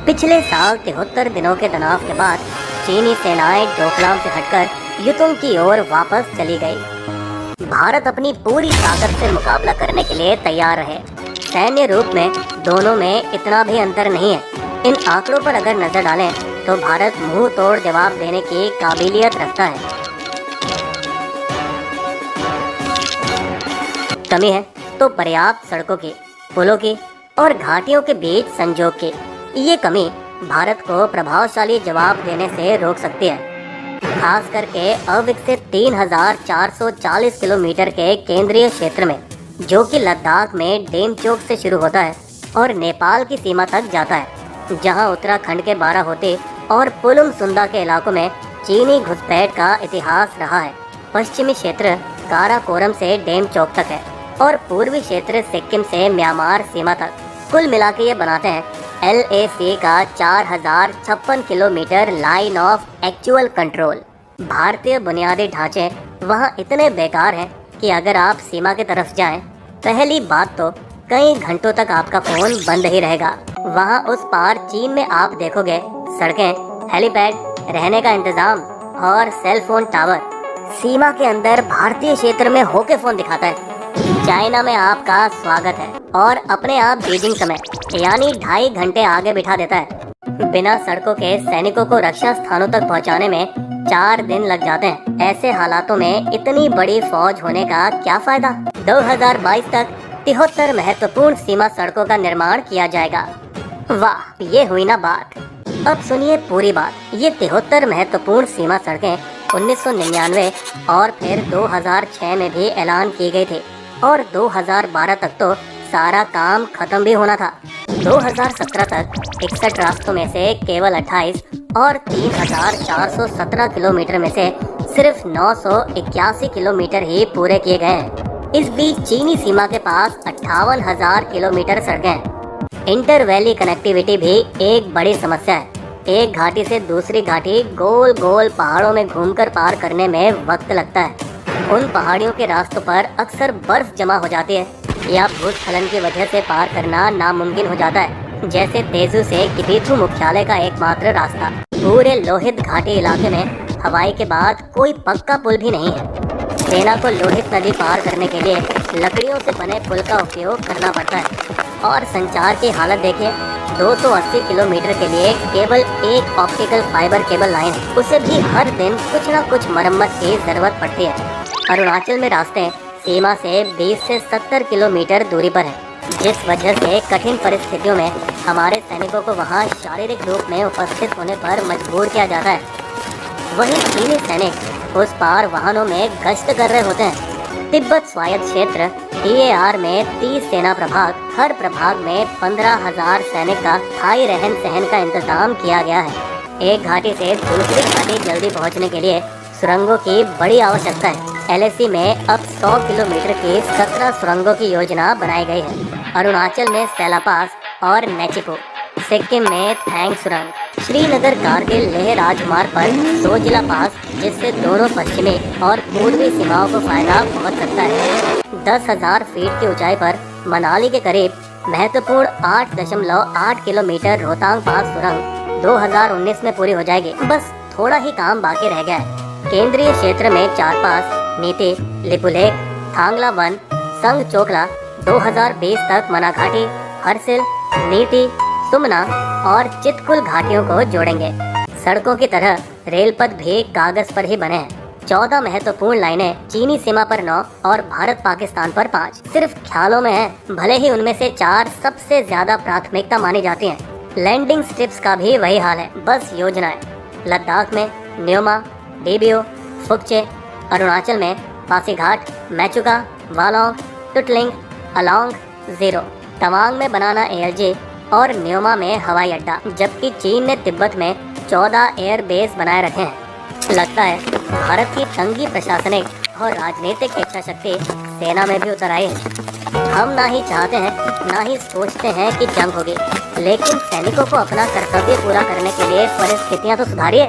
पिछले साल 73 दिनों के तनाव के बाद चीनी सेनाएं डोकलाम से हटकर युद्धों की ओर वापस चली गई। भारत अपनी पूरी ताकत से मुकाबला करने के लिए तैयार रहे। सैन्य रूप में दोनों में इतना भी अंतर नहीं है। इन आंकड़ों पर अगर नजर डालें तो भारत मुंह तोड़ जवाब देने की काबिलियत रखता है। कमी है तो पर्याप्त सड़कों की, पुलों की और घाटियों के बीच संजोग की। ये कमी भारत को प्रभावशाली जवाब देने से रोक सकती है, खास करके अविकसित 3440 किलोमीटर के केंद्रीय क्षेत्र में, जो कि लद्दाख में डेमचोक से शुरू होता है और नेपाल की सीमा तक जाता है, जहां उत्तराखंड के बाराहोती और पुलुम सुंदा के इलाकों में चीनी घुसपैठ का इतिहास रहा है। पश्चिमी क्षेत्र काराकोरम से डेमचोक तक है और पूर्वी क्षेत्र सिक्किम से म्यांमार सीमा तक। कुल मिला के ये बनाते हैं LAC का 4056 kilometre line of actual control. भारतीय बुनियादी ढांचे वहाँ इतने बेकार हैं कि अगर आप सीमा की तरफ जाएं, पहली बात तो कई घंटों तक आपका फोन बंद ही रहेगा। वहाँ उस पार चीन में आप देखोगे सड़कें, हेलीपैड, रहने का इंतजाम और सेल फोन टावर। सीमा के अंदर भारतीय क्षेत्र में होके फोन दिखाता है। चाइना में आपका स्वागत है और अपने आप बीजिंग समय यानी 2.5 घंटे आगे बिठा देता है। बिना सड़कों के सैनिकों को रक्षा स्थानों तक पहुंचाने में 4 दिन लग जाते हैं। ऐसे हालातों में इतनी बड़ी फौज होने का क्या फायदा। 2022 तक 73 महत्वपूर्ण सीमा सड़कों का निर्माण किया जाएगा। वाह, ये हुई ना बात। अब सुनिए पूरी बात। ये 73 महत्वपूर्ण सीमा सड़कें 1999 और फिर 2006 में भी ऐलान की गई थी और 2012 तक तो सारा काम खत्म भी होना था। 2017 तक 61 रास्तों में से केवल 28 और 3417 किलोमीटर में से सिर्फ 981 किलोमीटर ही पूरे किए गए हैं। इस बीच चीनी सीमा के पास 58,000 किलोमीटर सड़कें हैं। इंटर वैली कनेक्टिविटी भी एक बड़ी समस्या है। एक घाटी से दूसरी घाटी गोल गोल पहाड़ों में घूमकर पार करने में वक्त लगता है। उन पहाड़ियों के रास्तों पर अक्सर बर्फ जमा हो जाती है या भूस्खलन की वजह से पार करना नामुमकिन हो जाता है। जैसे तेजू से किबिथु मुख्यालय का एकमात्र रास्ता। पूरे लोहित घाटी इलाके में हवाई के बाद कोई पक्का पुल भी नहीं है। सेना को लोहित नदी पार करने के लिए लकड़ियों से बने पुल का उपयोग करना पड़ता है। और संचार की हालत देखिए, 280 किलोमीटर के लिए केवल एक ऑप्टिकल फाइबर केबल लाइन है। उसे भी हर दिन कुछ न कुछ मरम्मत की जरूरत पड़ती है। अरुणाचल में रास्ते सीमा से 20 से 70 किलोमीटर दूरी पर है, जिस वजह से कठिन परिस्थितियों में हमारे सैनिकों को वहां शारीरिक रूप में उपस्थित होने पर मजबूर किया जाता है। वहीं चीनी सैनिक उस पार वाहनों में गश्त कर रहे होते हैं। तिब्बत स्वायत्त क्षेत्र TAR में 30 सेना प्रभाग, हर प्रभाग में 15,000 सैनिक का स्थायी रहन सहन का इंतजाम किया गया है। एक घाटी से दूसरी घाटी जल्दी पहुंचने के लिए सुरंगों की बड़ी आवश्यकता है। LAC में अब 100 किलोमीटर की 17 सुरंगों की योजना बनाई गई है। अरुणाचल में सेला पास और नेचिपो, सिक्किम में थैंग सुरंग, श्रीनगर कारगिल लेह राजमार्ग पर सोजिला पास, जिससे दोनों पश्चिमी और पूर्वी सीमाओं को फायदा पहुंच सकता है। 10,000 फीट की ऊंचाई पर मनाली के करीब महत्वपूर्ण 8.8 किलोमीटर रोहतांग पास सुरंग 2019 में पूरी हो जाएगी। बस थोड़ा ही काम बाकी रह गया है। केंद्रीय क्षेत्र में चारपास, नीति, लिपुलेख, थांगला वन, संग चोकला 2020 तक मना घाटी, हरसिल, नीति, सुमना और चितकुल घाटियों को जोड़ेंगे। सड़कों की तरह रेल पथ भी कागज पर ही बने हैं। 14 महत्वपूर्ण लाइनें चीनी सीमा पर 9 और भारत पाकिस्तान पर 5 सिर्फ ख्यालों में है, भले ही उनमें से 4 सबसे ज्यादा प्राथमिकता मानी जाती हैं। लैंडिंग स्ट्रिप्स का भी वही हाल है, बस योजनाएं। लद्दाख में न्योमा, डीबियो, फुकचे, अरुणाचल में पासीघाट, मैचुका, वालोंग, टुटलिंग, अलोंग, जीरो, तवांग में बनाना ALG और न्योमा में हवाई अड्डा, जबकि चीन ने तिब्बत में 14 एयर बेस बनाए रखे हैं। लगता है भारत की तंगी प्रशासनिक और राजनीतिक इच्छा शक्ति सेना में भी उतर आई है। हम ना ही चाहते हैं, ना ही सोचते हैं कि जंग होगी, लेकिन सैनिकों को अपना कर्तव्य पूरा करने के लिए परिस्थितियां तो सुधारिए।